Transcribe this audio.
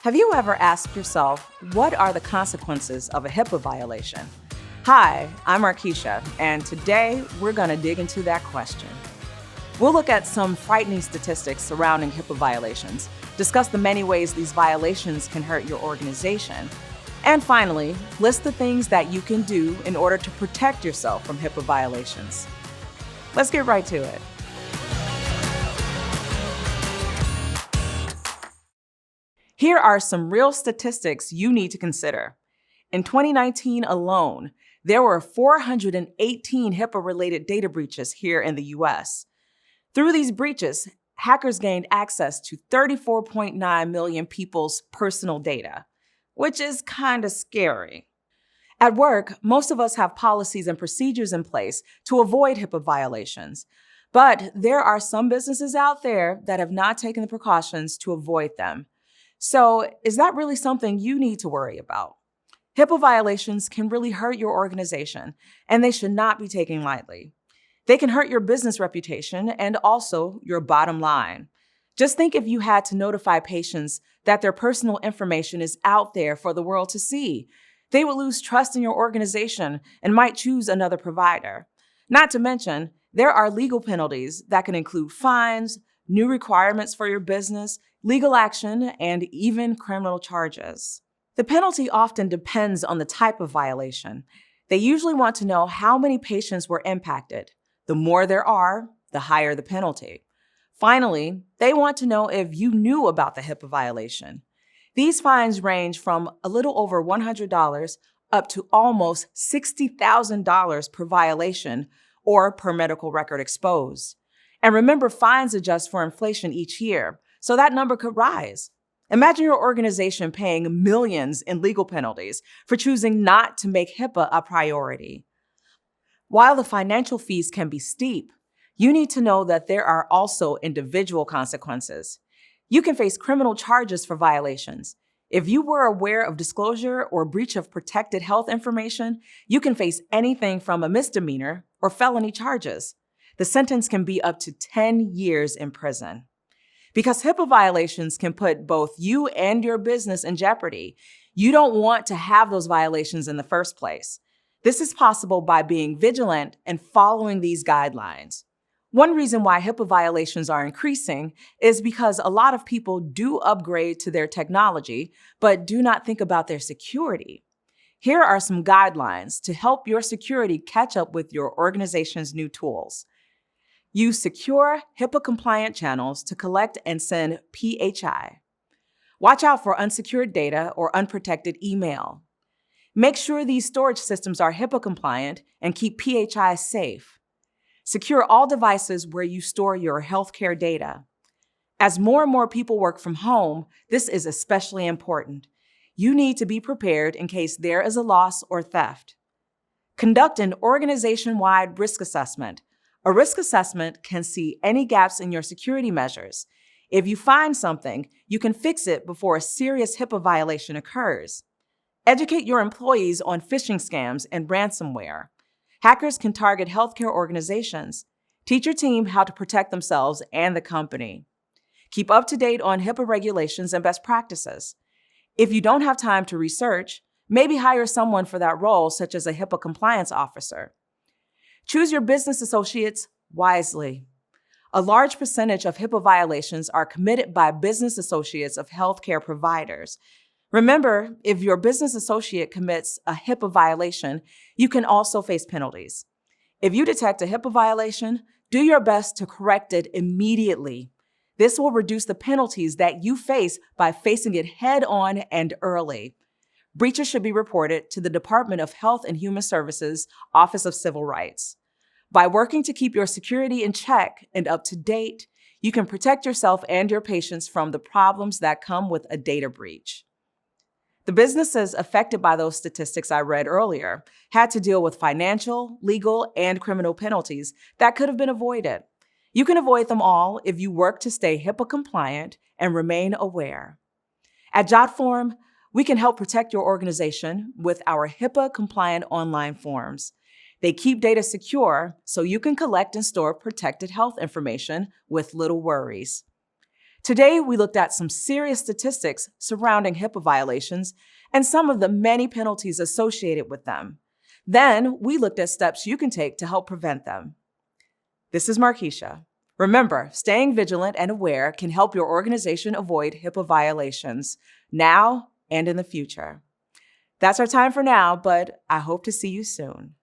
Have you ever asked yourself, what are the consequences of a HIPAA violation? Hi, I'm Markeisha, and today we're going to dig into that question. We'll look at some frightening statistics surrounding HIPAA violations, discuss the many ways these violations can hurt your organization, and finally, list the things that you can do in order to protect yourself from HIPAA violations. Let's get right to it. Here are some real statistics you need to consider. In 2019 alone, there were 418 HIPAA-related data breaches here in the US. Through these breaches, hackers gained access to 34.9 million people's personal data, which is kind of scary. At work, most of us have policies and procedures in place to avoid HIPAA violations, but there are some businesses out there that have not taken the precautions to avoid them. So, is that really something you need to worry about? HIPAA violations can really hurt your organization, and they should not be taken lightly. They can hurt your business reputation and also your bottom line. Just think if you had to notify patients that their personal information is out there for the world to see. They would lose trust in your organization and might choose another provider. Not to mention, there are legal penalties that can include fines, new requirements for your business, legal action, and even criminal charges. The penalty often depends on the type of violation. They usually want to know how many patients were impacted. The more there are, the higher the penalty. Finally, they want to know if you knew about the HIPAA violation. These fines range from a little over $100 up to almost $60,000 per violation or per medical record exposed. And remember, fines adjust for inflation each year, so that number could rise. Imagine your organization paying millions in legal penalties for choosing not to make HIPAA a priority. While the financial fees can be steep, you need to know that there are also individual consequences. You can face criminal charges for violations. If you were aware of disclosure or breach of protected health information, you can face anything from a misdemeanor or felony charges. The sentence can be up to 10 years in prison. Because HIPAA violations can put both you and your business in jeopardy, you don't want to have those violations in the first place. This is possible by being vigilant and following these guidelines. One reason why HIPAA violations are increasing is because a lot of people do upgrade to their technology, but do not think about their security. Here are some guidelines to help your security catch up with your organization's new tools. Use secure, HIPAA-compliant channels to collect and send PHI. Watch out for unsecured data or unprotected email. Make sure these storage systems are HIPAA-compliant and keep PHI safe. Secure all devices where you store your healthcare data. As more and more people work from home, this is especially important. You need to be prepared in case there is a loss or theft. Conduct an organization-wide risk assessment. A risk assessment can see any gaps in your security measures. If you find something, you can fix it before a serious HIPAA violation occurs. Educate your employees on phishing scams and ransomware. Hackers can target healthcare organizations. Teach your team how to protect themselves and the company. Keep up to date on HIPAA regulations and best practices. If you don't have time to research, maybe hire someone for that role, such as a HIPAA compliance officer. Choose your business associates wisely. A large percentage of HIPAA violations are committed by business associates of healthcare providers. Remember, if your business associate commits a HIPAA violation, you can also face penalties. If you detect a HIPAA violation, do your best to correct it immediately. This will reduce the penalties that you face by facing it head-on and early. Breaches should be reported to the Department of Health and Human Services, Office of Civil Rights. By working to keep your security in check and up to date, you can protect yourself and your patients from the problems that come with a data breach. The businesses affected by those statistics I read earlier had to deal with financial, legal, and criminal penalties that could have been avoided. You can avoid them all if you work to stay HIPAA compliant and remain aware. At Jotform, we can help protect your organization with our HIPAA-compliant online forms. They keep data secure so you can collect and store protected health information with little worries. Today, we looked at some serious statistics surrounding HIPAA violations and some of the many penalties associated with them. Then, we looked at steps you can take to help prevent them. This is Markeisha. Remember, staying vigilant and aware can help your organization avoid HIPAA violations now and in the future. That's our time for now, but I hope to see you soon.